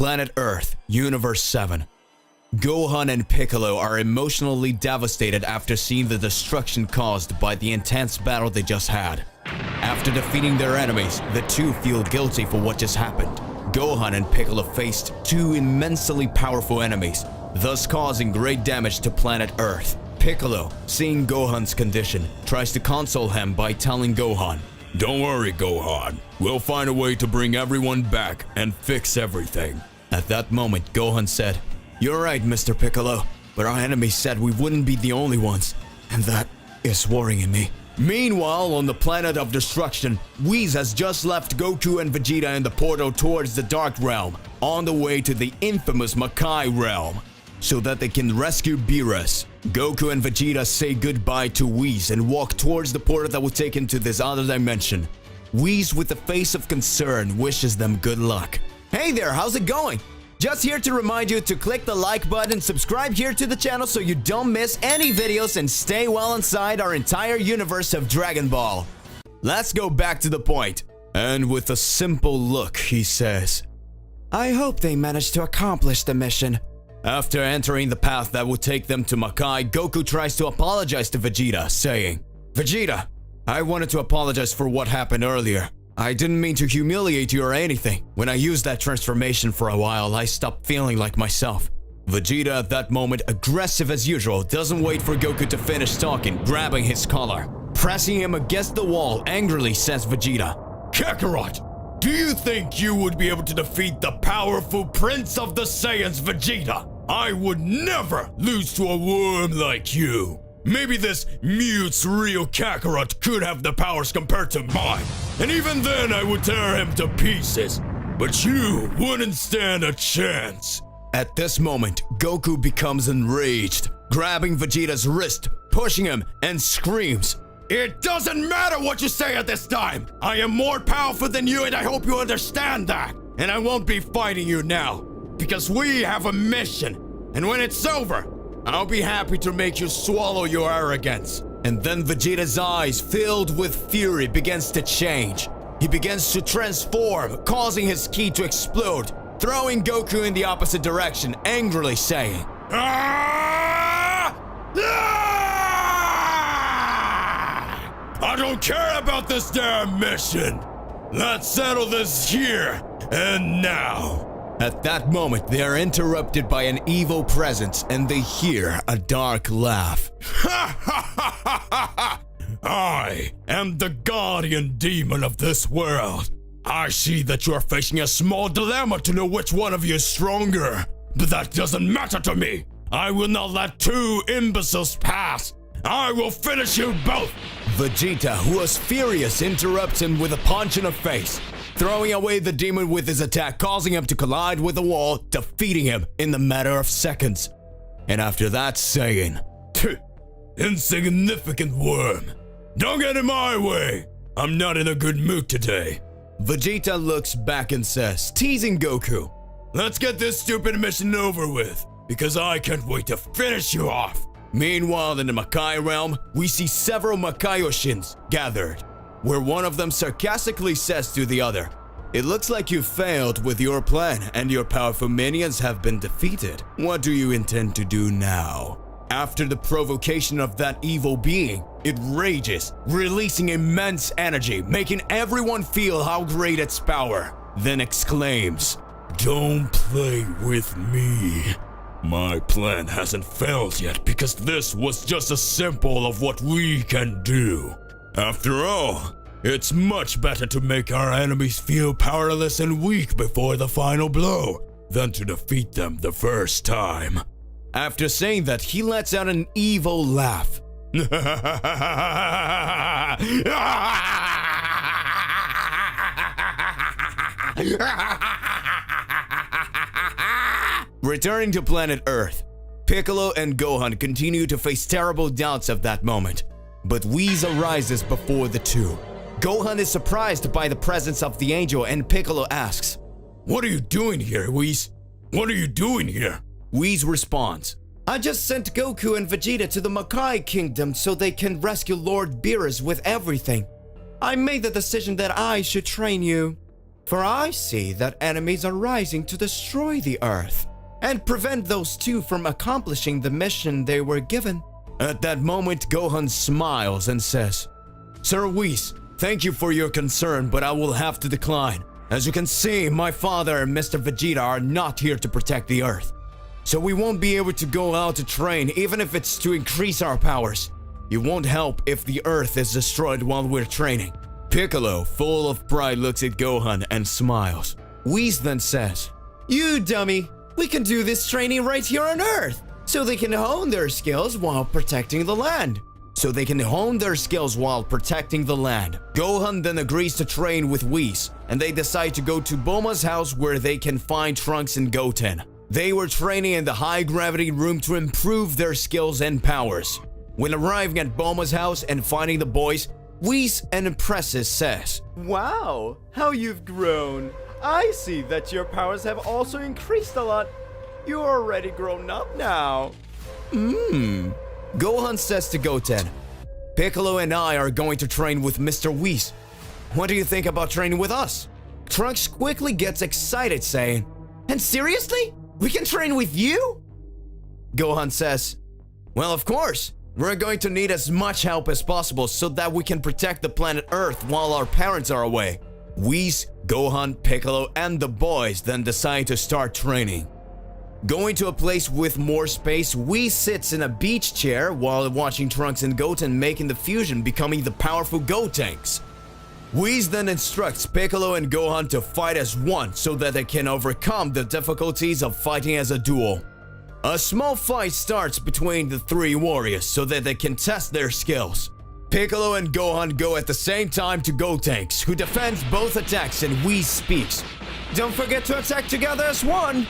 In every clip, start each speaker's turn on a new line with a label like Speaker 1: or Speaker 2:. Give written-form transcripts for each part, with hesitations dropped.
Speaker 1: Planet Earth, Universe 7. Gohan and Piccolo are emotionally devastated after seeing the destruction caused by the intense battle they just had. After defeating their enemies, the two feel guilty for what just happened. Gohan and Piccolo faced two immensely powerful enemies, thus causing great damage to planet Earth. Piccolo, seeing Gohan's condition, tries to console him by telling Gohan, "Don't worry, Gohan. We'll find a way to bring everyone back and fix everything." At that moment, Gohan said, "You're right, Mr. Piccolo, but our enemies said we wouldn't be the only ones, and that is worrying me." Meanwhile, on the planet of destruction, Whis has just left Goku and Vegeta in the portal towards the Dark Realm, on the way to the infamous Makai Realm, so that they can rescue Beerus. Goku and Vegeta say goodbye to Whis and walk towards the portal that will take him to this other dimension. Whis, with a face of concern, wishes them good luck. Hey there, how's it going? Just here to remind you to click the like button, subscribe here to the channel so you don't miss any videos, and stay well inside our entire universe of Dragon Ball. Let's go back to the point. And with a simple look, he says, "I hope they managed to accomplish the mission." After entering the path that would take them to Makai, Goku tries to apologize to Vegeta, saying, "Vegeta, I wanted to apologize for what happened earlier. I didn't mean to humiliate you or anything. When I used that transformation for a while, I stopped feeling like myself." Vegeta, at that moment, aggressive as usual, doesn't wait for Goku to finish talking, grabbing his collar. Pressing him against the wall, angrily says Vegeta, "Kakarot, do you think you would be able to defeat the powerful Prince of the Saiyans, Vegeta? I would never lose to a worm like you. Maybe this mute's real Kakarot could have the powers compared to mine, and even then I would tear him to pieces. But you wouldn't stand a chance." At this moment, Goku becomes enraged, grabbing Vegeta's wrist, pushing him, and screams, "It doesn't matter what you say at this time! I am more powerful than you, and I hope you understand that! And I won't be fighting you now, because we have a mission, and when it's over, I'll be happy to make you swallow your arrogance." And then Vegeta's eyes, filled with fury, begins to change. He begins to transform, causing his ki to explode, throwing Goku in the opposite direction, angrily saying, "Ah! Ah! I don't care about this damn mission. Let's settle this here and now." At that moment, they are interrupted by an evil presence, and they hear a dark laugh. "Ha ha ha ha ha! I am the guardian demon of this world. I see that you are facing a small dilemma to know which one of you is stronger, but that doesn't matter to me. I will not let two imbeciles pass. I will finish you both." Vegeta, who was furious, interrupts him with a punch in the face, throwing away the demon with his attack, causing him to collide with the wall, defeating him in the matter of seconds. And after that, saying, "Insignificant worm, don't get in my way. I'm not in a good mood today." Vegeta looks back and says, teasing Goku, "Let's get this stupid mission over with, because I can't wait to finish you off." Meanwhile, in the Makai realm, we see several Makaiyoshins gathered, where one of them sarcastically says to the other, "It looks like you failed with your plan and your powerful minions have been defeated. What do you intend to do now?" After the provocation of that evil being, it rages, releasing immense energy, making everyone feel how great its power, then exclaims, "Don't play with me. My plan hasn't failed yet because this was just a sample of what we can do. After all, it's much better to make our enemies feel powerless and weak before the final blow than to defeat them the first time." After saying that, he lets out an evil laugh. Returning to planet Earth, Piccolo and Gohan continue to face terrible doubts at that moment, but Whis arises before the two. Gohan is surprised by the presence of the angel, and Piccolo asks, "What are you doing here, Whis? What are you doing here?" Whis responds, "I just sent Goku and Vegeta to the Makai Kingdom so they can rescue Lord Beerus with everything. I made the decision that I should train you." For I see that enemies are rising to destroy the Earth and prevent those two from accomplishing the mission they were given." At that moment, Gohan smiles and says, "Sir Whis, thank you for your concern, but I will have to decline. As you can see, my father and Mr. Vegeta are not here to protect the Earth. So we won't be able to go out to train even if it's to increase our powers. It won't help if the Earth is destroyed while we're training." Piccolo, full of pride, looks at Gohan and smiles. Whis then says, "You dummy, we can do this training right here on Earth, so they can hone their skills while protecting the land." Gohan then agrees to train with Whis, and they decide to go to Bulma's house where they can find Trunks and Goten. They were training in the high-gravity room to improve their skills and powers. When arriving at Bulma's house and finding the boys, Whis and Impresses says,
Speaker 2: "Wow, how you've grown. I see that your powers have also increased a lot. You're already grown up now."
Speaker 1: Gohan says to Goten, "Piccolo and I are going to train with Mr. Whis. What do you think about training with us?" Trunks quickly gets excited, saying, "And seriously? We can train with you?" Gohan says, "Well, of course. We're going to need as much help as possible so that we can protect the planet Earth while our parents are away." Whis, Gohan, Piccolo, and the boys then decide to start training. Going to a place with more space, Whis sits in a beach chair while watching Trunks and Goten making the fusion, becoming the powerful Gotenks. Whis then instructs Piccolo and Gohan to fight as one so that they can overcome the difficulties of fighting as a duo. A small fight starts between the three warriors so that they can test their skills. Piccolo and Gohan go at the same time to Gotenks, who defends both attacks, and Whis speaks, "Don't forget to attack together as one.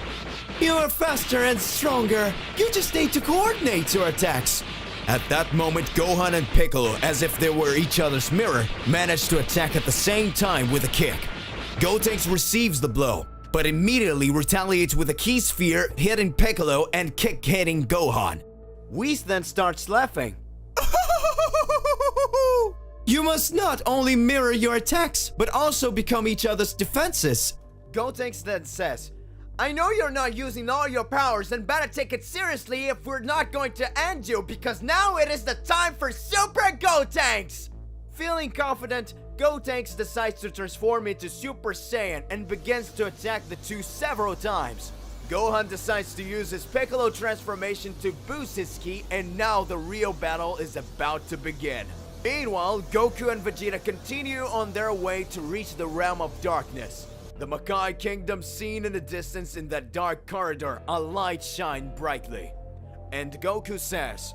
Speaker 1: You are faster and stronger. You just need to coordinate your attacks." At that moment, Gohan and Piccolo, as if they were each other's mirror, manage to attack at the same time with a kick. Gotenks receives the blow, but immediately retaliates with a key sphere, hitting Piccolo and kick hitting Gohan.
Speaker 2: Whis then starts laughing.
Speaker 1: "You must not only mirror your attacks, but also become each other's defenses."
Speaker 2: Gotenks then says, "I know you're not using all your powers and better take it seriously if we're not going to end you, because now it is the time for Super Gotenks!" Feeling confident, Gotenks decides to transform into Super Saiyan and begins to attack the two several times. Gohan decides to use his Piccolo transformation to boost his ki, and now the real battle is about to begin. Meanwhile, Goku and Vegeta continue on their way to reach the realm of darkness. The Makai Kingdom seen in the distance. In that dark corridor, a light shined brightly. And Goku says,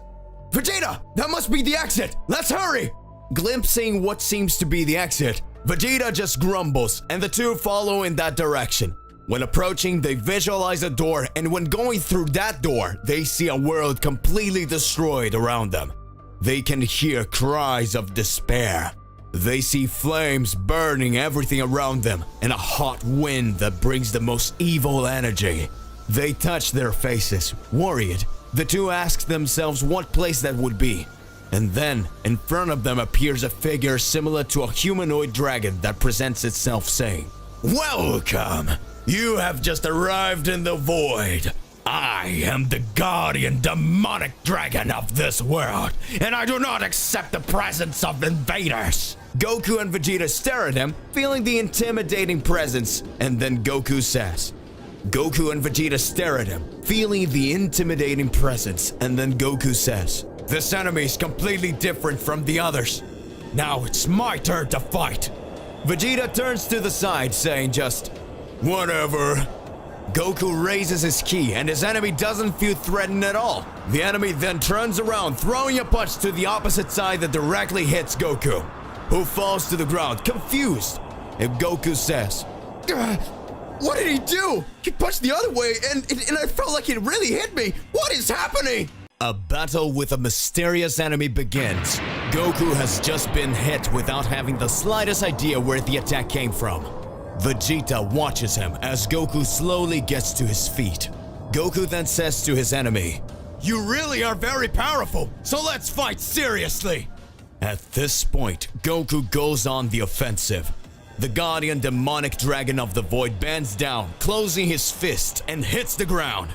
Speaker 1: "Vegeta, that must be the exit! Let's hurry!" Glimpsing what seems to be the exit, Vegeta just grumbles, and the two follow in that direction. When approaching, they visualize a door, and when going through that door, they see a world completely destroyed around them. They can hear cries of despair. They see flames burning everything around them, and a hot wind that brings the most evil energy. They touch their faces, worried. The two ask themselves what place that would be. And then, in front of them appears a figure similar to a humanoid dragon that presents itself saying, "Welcome! You have just arrived in the void. I am the guardian demonic dragon of this world, and I do not accept the presence of invaders." Goku and Vegeta stare at him, feeling the intimidating presence, and then Goku says, Goku and Vegeta stare at him, feeling the intimidating presence, and then Goku says, "This enemy is completely different from the others. Now it's my turn to fight." Vegeta turns to the side, saying just, "Whatever." Goku raises his ki, and his enemy doesn't feel threatened at all. The enemy then turns around, throwing a punch to the opposite side that directly hits Goku, who falls to the ground, confused. And Goku says, "What did he do? He punched the other way, and I felt like it really hit me. What is happening?" A battle with a mysterious enemy begins. Goku has just been hit without having the slightest idea where the attack came from. Vegeta watches him as Goku slowly gets to his feet. Goku then says to his enemy, "You really are very powerful, so let's fight seriously." At this point, Goku goes on the offensive. The guardian demonic dragon of the void bends down, closing his fist, and hits the ground.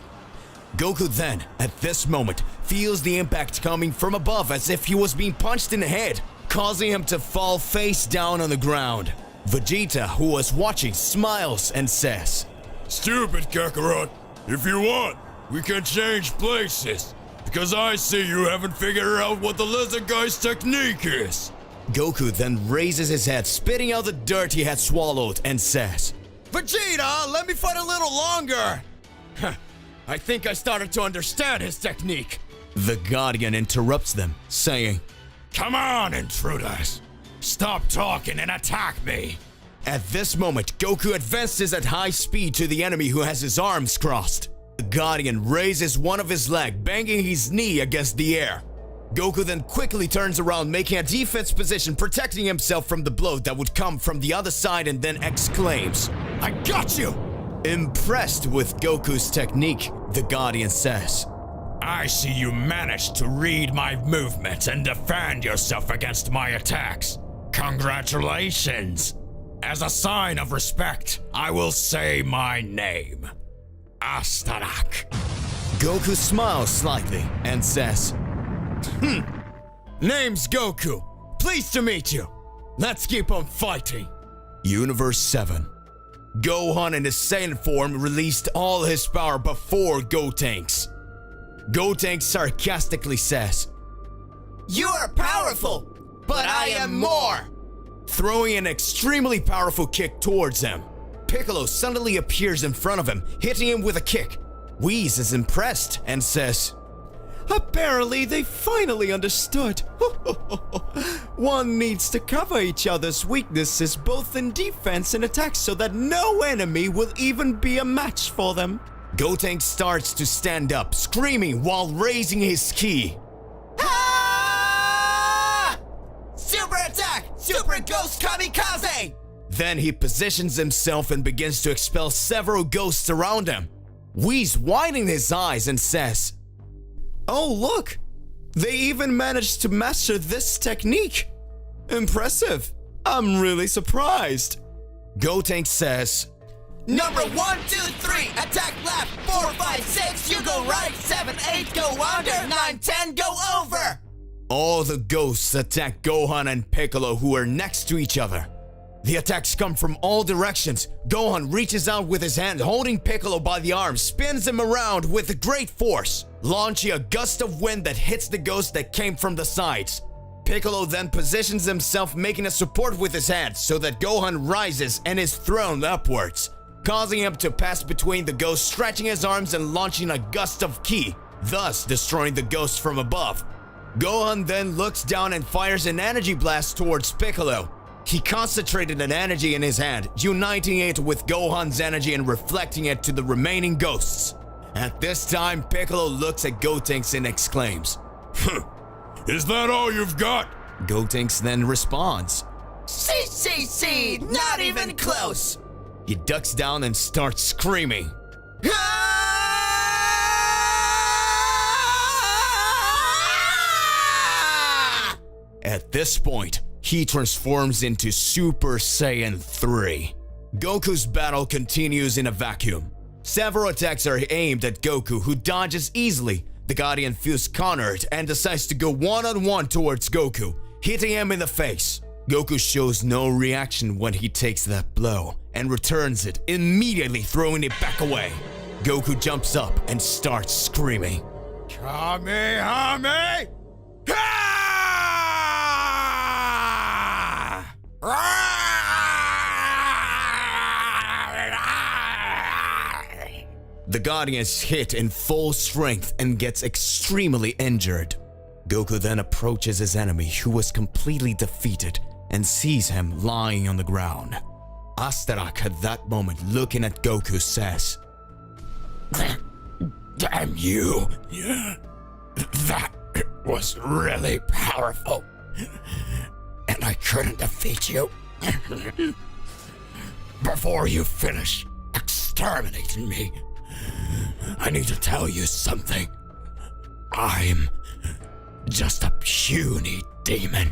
Speaker 1: Goku then, at this moment, feels the impact coming from above as if he was being punched in the head, causing him to fall face down on the ground. Vegeta, who was watching, smiles and says,
Speaker 3: "Stupid Kakarot, if you want, we can change places, because I see you haven't figured out what the lizard guy's technique is."
Speaker 1: Goku then raises his head, spitting out the dirt he had swallowed, and says,
Speaker 2: Vegeta, let me fight a little longer. I think I started to understand his technique.
Speaker 1: The guardian interrupts them, saying,
Speaker 3: "Come on, intruders. Stop talking and attack me."
Speaker 1: At this moment, Goku advances at high speed to the enemy who has his arms crossed. The guardian raises one of his legs, banging his knee against the air. Goku then quickly turns around, making a defense position, protecting himself from the blow that would come from the other side, and then exclaims,
Speaker 2: I got you!
Speaker 1: Impressed with Goku's technique, the guardian says,
Speaker 3: "I see you managed to read my movements and defend yourself against my attacks. Congratulations. As a sign of respect, I will say my name. Astarak."
Speaker 1: Goku smiles slightly and says,
Speaker 2: Name's Goku. Pleased to meet you. Let's keep on fighting.
Speaker 1: Universe 7. Gohan in his Saiyan form released all his power before Gotenks. Gotenks sarcastically says,
Speaker 2: You are powerful, but I am more.
Speaker 1: Throwing an extremely powerful kick towards him. Piccolo suddenly appears in front of him, hitting him with a kick. Whis is impressed and says,
Speaker 2: Apparently they finally understood. One needs to cover each other's weaknesses both in defense and attack so that no enemy will even be a match for them.
Speaker 1: Gotenks starts to stand up, screaming while raising his ki.
Speaker 2: Ah! Super attack! Super Ghost Kamikaze!
Speaker 1: Then he positions himself and begins to expel several ghosts around him. Whis widening his eyes and says,
Speaker 2: Oh look! They even managed to master this technique! Impressive! I'm really surprised!
Speaker 1: Gotenks says,
Speaker 2: Number 1, 2, 3, attack left, 4, 5, 6, you go right, 7, 8, go under, 9, 10, go over!
Speaker 1: All the ghosts attack Gohan and Piccolo, who are next to each other. The attacks come from all directions. Gohan reaches out with his hand, holding Piccolo by the arm, spins him around with great force, launching a gust of wind that hits the ghost that came from the sides. Piccolo then positions himself, making a support with his hand so that Gohan rises and is thrown upwards, causing him to pass between the ghosts, stretching his arms and launching a gust of ki, thus destroying the ghosts from above. Gohan then looks down and fires an energy blast towards Piccolo. He concentrated an energy in his hand, uniting it with Gohan's energy and reflecting it to the remaining ghosts. At this time, Piccolo looks at Gotenks and exclaims,
Speaker 3: "Is that all you've got?"
Speaker 1: Gotenks then responds,
Speaker 2: See, not even close!
Speaker 1: He ducks down and starts screaming. At this point, he transforms into Super Saiyan 3. Goku's battle continues in a vacuum. Several attacks are aimed at Goku, who dodges easily. The Guardian feels cornered and decides to go one-on-one towards Goku, hitting him in the face. Goku shows no reaction when he takes that blow and returns it, immediately throwing it back away. Goku jumps up and starts screaming,
Speaker 3: Kamehame!
Speaker 1: The Guardian is hit in full strength and gets extremely injured. Goku then approaches his enemy, who was completely defeated, and sees him lying on the ground. Astarak at that moment, looking at Goku, says,
Speaker 3: Damn you! That was really powerful, and I couldn't defeat you. Before you finish exterminating me, I need to tell you something. I'm just a puny demon.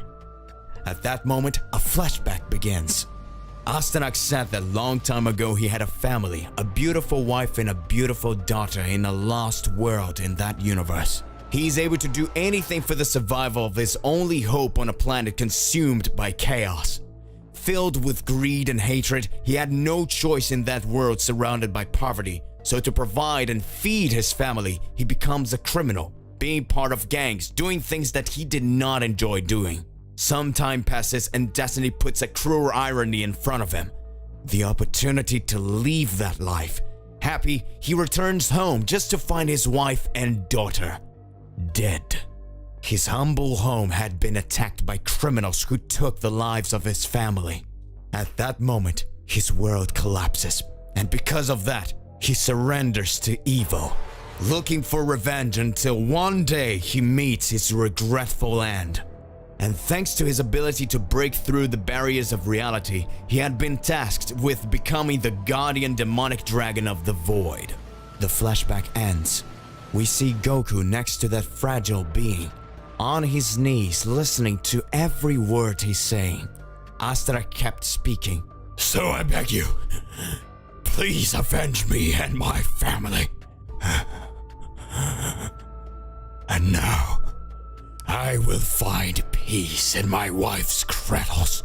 Speaker 1: At that moment, a flashback begins. Astanak said that long time ago he had a family, a beautiful wife and a beautiful daughter in a lost world in that universe. He's able to do anything for the survival of his only hope on a planet consumed by chaos. Filled with greed and hatred, he had no choice in that world surrounded by poverty. So to provide and feed his family, he becomes a criminal, being part of gangs, doing things that he did not enjoy doing. Some time passes and destiny puts a cruel irony in front of him. The opportunity to leave that life. Happy, he returns home just to find his wife and daughter dead. His humble home had been attacked by criminals who took the lives of his family. At that moment, his world collapses, and because of that, he surrenders to evil, looking for revenge until one day he meets his regretful end. And thanks to his ability to break through the barriers of reality, he had been tasked with becoming the guardian demonic dragon of the void. The flashback ends. We see Goku next to that fragile being, on his knees listening to every word he's saying. Astarak kept speaking.
Speaker 3: So I beg you, please avenge me and my family. And now, I will find peace in my wife's cradles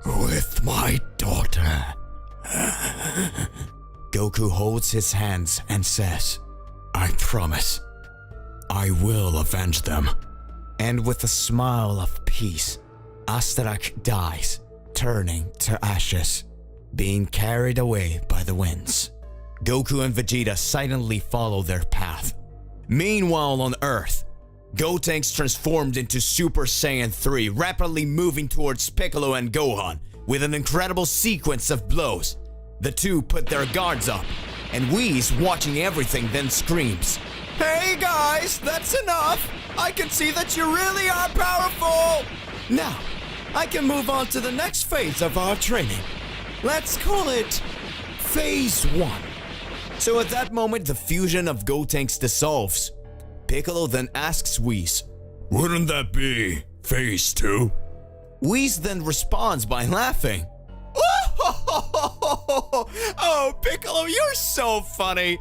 Speaker 3: with my daughter.
Speaker 1: Goku holds his hands and says, I promise, I will avenge them. And with a smile of peace, Astarak dies, turning to ashes, being carried away by the winds. Goku and Vegeta silently follow their path. Meanwhile on Earth, Gotenks transformed into Super Saiyan 3, rapidly moving towards Piccolo and Gohan with an incredible sequence of blows. The two put their guards up, and Whis, watching everything, then screams, Hey guys, that's enough! I can see that you really are powerful! Now, I can move on to the next phase of our training. Let's call it Phase 1. So at that moment, the fusion of Gotenks dissolves. Piccolo then asks Whis,
Speaker 3: Wouldn't that be Phase 2?
Speaker 1: Whis then responds by laughing. Oh, Piccolo, you're so funny.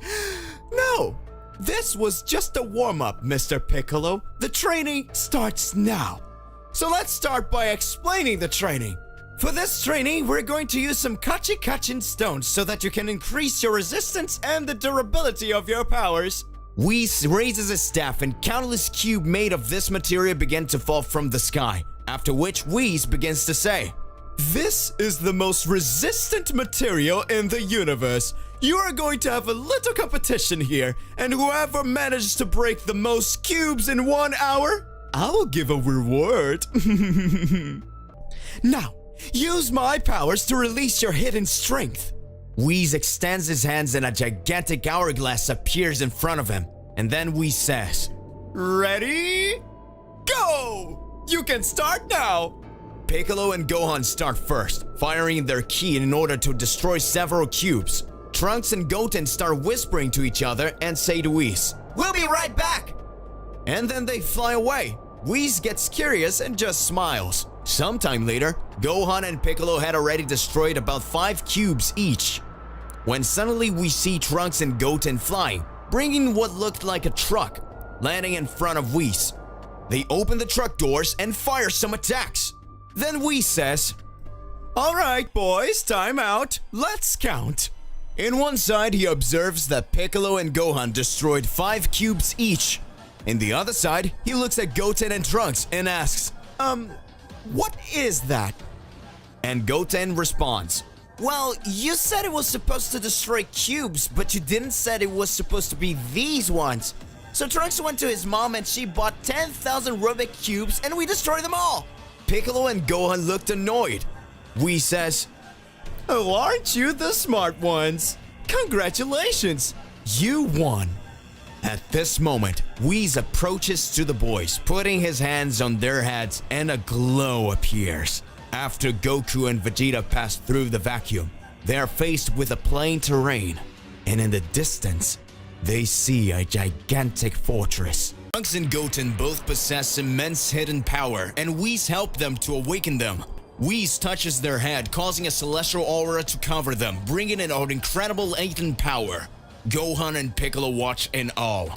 Speaker 1: No, this was just a warm-up, Mr. Piccolo. The training starts now. So let's start by explaining the training. For this training, we're going to use some Kachin stones so that you can increase your resistance and the durability of your powers. Whis raises his staff and countless cubes made of this material begin to fall from the sky, after which Whis begins to say, This is the most resistant material in the universe. You are going to have a little competition here, and whoever manages to break the most cubes in 1 hour, I will give a reward. Now, use my powers to release your hidden strength. Whis extends his hands and a gigantic hourglass appears in front of him. And then Whis says, Ready? Go! You can start now! Piccolo and Gohan start first, firing their ki in order to destroy several cubes. Trunks and Goten start whispering to each other and say to Whis, We'll be right back! And then they fly away. Whis gets curious and just smiles. Sometime later, Gohan and Piccolo had already destroyed about 5 cubes each, when suddenly we see Trunks and Goten flying, bringing what looked like a truck, landing in front of Whis. They open the truck doors and fire some attacks. Then Whis says, Alright boys, time out, let's count. In one side he observes that Piccolo and Gohan destroyed 5 cubes each. In the other side, he looks at Goten and Trunks and asks, what is that? And Goten responds, Well, you said it was supposed to destroy cubes, but you didn't said it was supposed to be these ones. So Trunks went to his mom and she bought 10,000 Rubik cubes and we destroyed them all. Piccolo and Gohan looked annoyed. Whis says, Oh, aren't you the smart ones? Congratulations, you won. At this moment, Whis approaches to the boys, putting his hands on their heads and a glow appears. After Goku and Vegeta pass through the vacuum, they are faced with a plain terrain, and in the distance, they see a gigantic fortress. Trunks and Goten both possess immense hidden power, and Whis help them to awaken them. Whis touches their head, causing a celestial aura to cover them, bringing in an incredible latent power. Gohan and Piccolo watch in awe.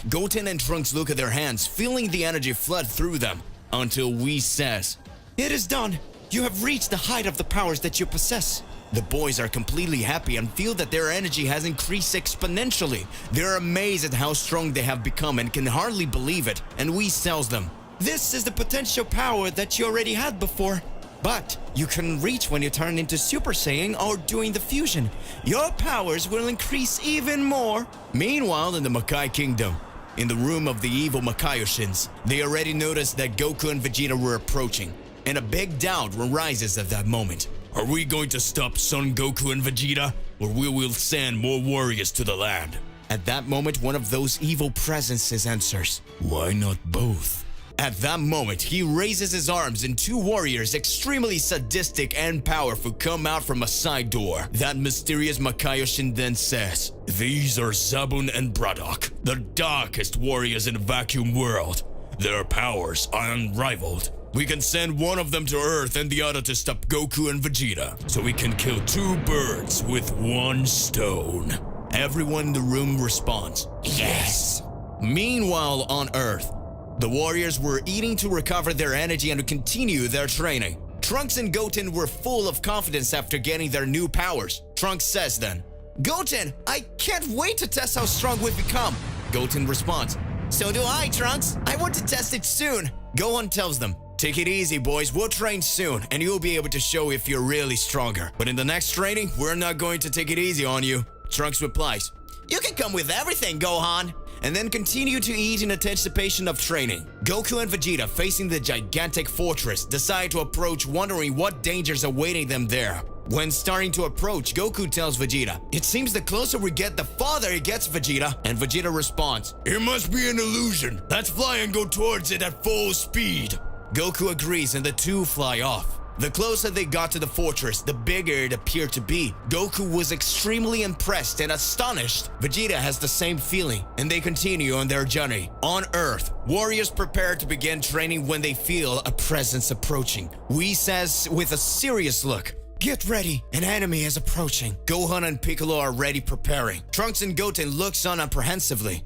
Speaker 1: Goten and Trunks look at their hands, feeling the energy flood through them, until Whis says, "It is done. You have reached the height of the powers that you possess." The boys are completely happy and feel that their energy has increased exponentially. They're amazed at how strong they have become and can hardly believe it, and Whis tells them, "This is the potential power that you already had before. But you couldn't reach when you turn into Super Saiyan or doing the fusion. Your powers will increase even more." Meanwhile, in the Makai Kingdom, in the room of the evil Makaioshins, they already noticed that Goku and Vegeta were approaching, and a big doubt arises at that moment.
Speaker 3: Are we going to stop Son Goku and Vegeta, or we will send more warriors to the land?
Speaker 1: At that moment, one of those evil presences answers,
Speaker 3: Why not both?
Speaker 1: At that moment, he raises his arms and two warriors, extremely sadistic and powerful, come out from a side door. That mysterious Makaiyoshin then says,
Speaker 3: These are Zabun and Braddock, the darkest warriors in the vacuum world. Their powers are unrivaled. We can send one of them to Earth and the other to stop Goku and Vegeta, so we can kill two birds with one stone.
Speaker 1: Everyone in the room responds,
Speaker 3: Yes!
Speaker 1: Meanwhile, on Earth, the warriors were eating to recover their energy and to continue their training. Trunks and Goten were full of confidence after getting their new powers. Trunks says then, "Goten, I can't wait to test how strong we've become." Goten responds, "So do I, Trunks. I want to test it soon." Gohan tells them, "Take it easy, boys. We'll train soon, and you'll be able to show if you're really stronger. But in the next training, we're not going to take it easy on you." Trunks replies, "You can come with everything, Gohan," and then continue to eat in anticipation of training. Goku and Vegeta, facing the gigantic fortress, decide to approach, wondering what dangers awaiting them there. When starting to approach, Goku tells Vegeta, "It seems the closer we get, the farther it gets, Vegeta." And Vegeta responds,
Speaker 3: "It must be an illusion. Let's fly and go towards it at full speed."
Speaker 1: Goku agrees and the two fly off. The closer they got to the fortress, the bigger it appeared to be. Goku was extremely impressed and astonished. Vegeta has the same feeling, and they continue on their journey. On Earth, warriors prepare to begin training when they feel a presence approaching. Whis says with a serious look, "Get ready, an enemy is approaching." Gohan and Piccolo are ready preparing. Trunks and Goten looks on apprehensively,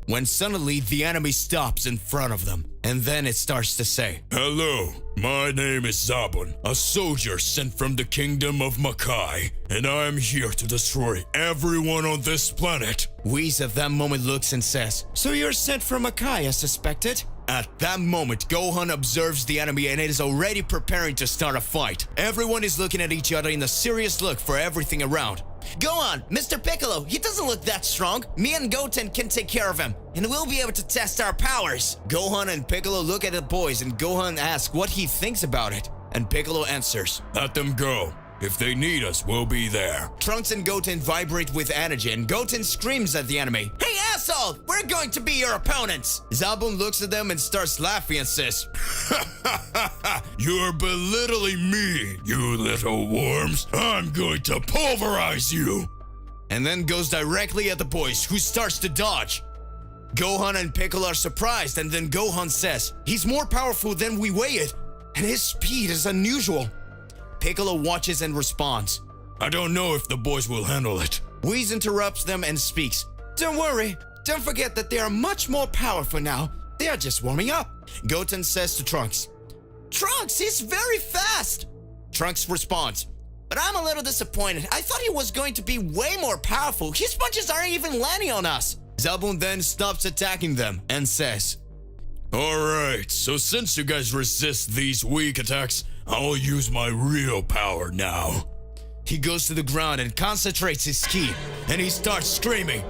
Speaker 1: when suddenly the enemy stops in front of them, and then it starts to say,
Speaker 3: "Hello, my name is Zabun, a soldier sent from the kingdom of Makai, and I am here to destroy everyone on this planet."
Speaker 1: Whis at that moment looks and says, "So you're sent from Makai as suspected?" At that moment, Gohan observes the enemy and is already preparing to start a fight. Everyone is looking at each other in a serious look for everything around. "Go on, Mr. Piccolo, he doesn't look that strong. Me and Goten can take care of him, and we'll be able to test our powers." Gohan and Piccolo look at the boys and Gohan asks what he thinks about it. And Piccolo answers,
Speaker 3: "Let them go. If they need us, we'll be there."
Speaker 1: Trunks and Goten vibrate with energy and Goten screams at the enemy, "Hey asshole, we're going to be your opponents." Zabun looks at them and starts laughing and says,
Speaker 3: "You're belittling me, you little worms. I'm going to pulverize you."
Speaker 1: And then goes directly at the boys, who starts to dodge. Gohan and Piccolo are surprised, and then Gohan says, "He's more powerful than we weighed, and his speed is unusual." Piccolo watches and responds,
Speaker 3: "I don't know if the boys will handle it."
Speaker 1: Whis interrupts them and speaks, "Don't worry, don't forget that they are much more powerful now. They are just warming up." Goten says to Trunks, "Trunks, he's very fast." Trunks responds, "But I'm a little disappointed. I thought he was going to be way more powerful. His punches aren't even landing on us." Zabun then stops attacking them and says,
Speaker 3: "Alright, so since you guys resist these weak attacks, I'll use my real power now."
Speaker 1: He goes to the ground and concentrates his ki, and he starts screaming,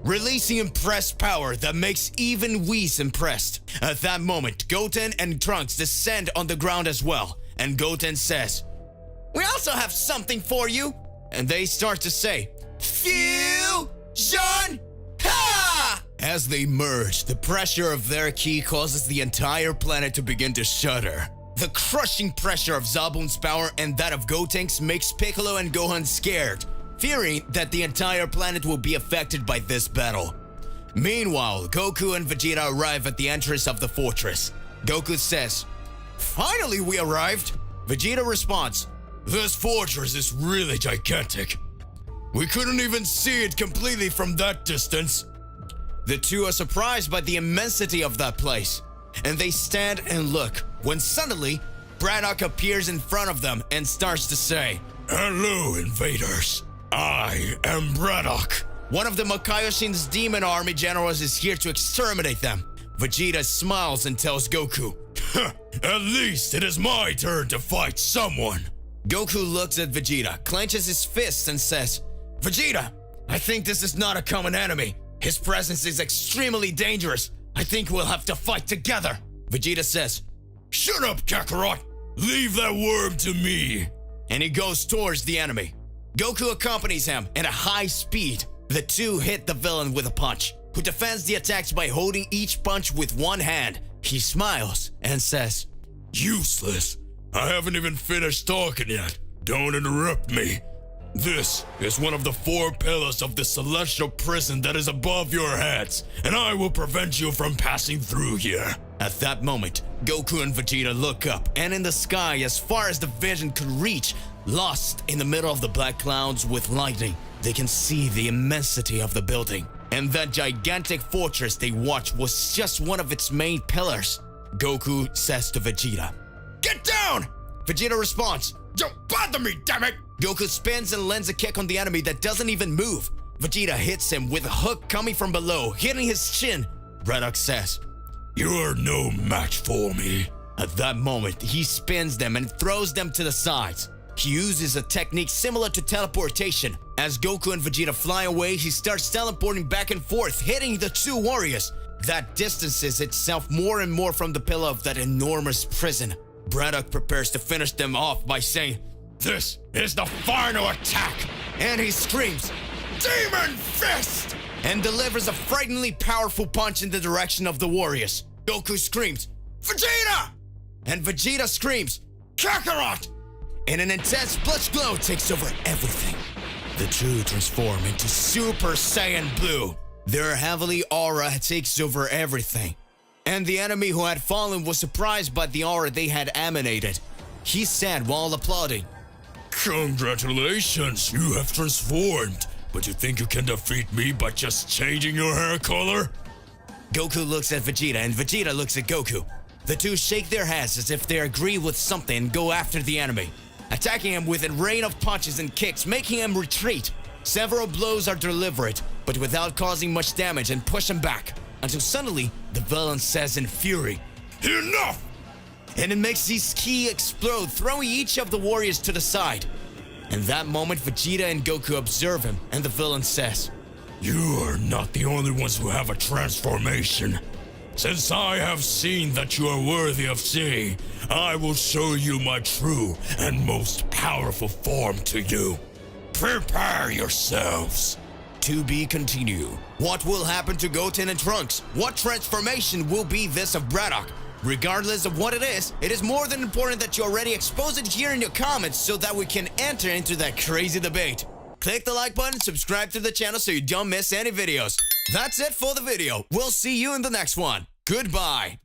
Speaker 1: releasing impressed power that makes even Whis impressed. At that moment, Goten and Trunks descend on the ground as well, and Goten says, "We also have something for you." And they start to say, "Fusion! Ha!" As they merge, the pressure of their ki causes the entire planet to begin to shudder. The crushing pressure of Zabun's power and that of Gotenks makes Piccolo and Gohan scared, fearing that the entire planet will be affected by this battle. Meanwhile, Goku and Vegeta arrive at the entrance of the fortress. Goku says, "Finally we arrived." Vegeta responds,
Speaker 3: This fortress is really gigantic. We couldn't even see it completely from that distance.
Speaker 1: The two are surprised by the immensity of that place, and they stand and look, when suddenly, Braddock appears in front of them and starts to say,
Speaker 3: Hello, invaders. I am Braddock.
Speaker 1: one of the Makaioshin's demon army generals is here to exterminate them. Vegeta smiles and tells Goku,
Speaker 3: At least it is my turn to fight someone.
Speaker 1: Goku looks at Vegeta, clenches his fists and says, Vegeta, I think this is not a common enemy. His presence is extremely dangerous. I think we'll have to fight together. Vegeta says,
Speaker 3: Shut up, Kakarot. Leave that worm to me.
Speaker 1: And he goes towards the enemy. Goku accompanies him at a high speed. The two hit the villain with a punch, who defends the attacks by holding each punch with one hand. He smiles and says,
Speaker 3: Useless. I haven't even finished talking yet. Don't interrupt me. This is one of the 4 pillars of the celestial prison that is above your heads, and I will prevent you from passing through here.
Speaker 1: At that moment, Goku and Vegeta look up, and in the sky, as far as the vision could reach, lost in the middle of the black clouds with lightning, they can see the immensity of the building. And that gigantic fortress they watched was just one of its main pillars. Goku says to Vegeta, Get down! Vegeta responds,
Speaker 3: Don't bother me, damn it!
Speaker 1: Goku spins and lands a kick on the enemy that doesn't even move. Vegeta hits him with a hook coming from below, hitting his chin. Braddock says,
Speaker 3: You are no match for me.
Speaker 1: At that moment, he spins them and throws them to the sides. He uses a technique similar to teleportation. As Goku and Vegeta fly away, he starts teleporting back and forth, hitting the two warriors. That distances itself more and more from the pillar of that enormous prison. Braddock prepares to finish them off by saying,
Speaker 3: This is the final attack!
Speaker 1: And he screams,
Speaker 3: Demon Fist!
Speaker 1: And delivers a frighteningly powerful punch in the direction of the warriors. Goku screams, Vegeta! And Vegeta screams, Kakarot! And an intense blush glow takes over everything. The two transform into Super Saiyan Blue. Their heavenly aura takes over everything. And the enemy who had fallen was surprised by the aura they had emanated. He said while applauding,
Speaker 3: Congratulations, you have transformed. But you think you can defeat me by just changing your hair color?
Speaker 1: Goku looks at Vegeta and Vegeta looks at Goku. The two shake their heads as if they agree with something and go after the enemy, attacking him with a rain of punches and kicks, making him retreat. Several blows are delivered, but without causing much damage, and push him back, until suddenly the villain says in fury,
Speaker 3: Enough!
Speaker 1: And it makes his ki explode, throwing each of the warriors to the side. In that moment, Vegeta and Goku observe him, and the villain says,
Speaker 3: You are not the only ones who have a transformation. Since I have seen that you are worthy of seeing, I will show you my true and most powerful form to you. Prepare yourselves.
Speaker 1: To be continued. What will happen to Goten and Trunks? What transformation will be this of Braddock? Regardless of what it is more than important that you already expose it here in your comments so that we can enter into that crazy debate. Click the like button, subscribe to the channel so you don't miss any videos. That's it for the video. We'll see you in the next one. Goodbye.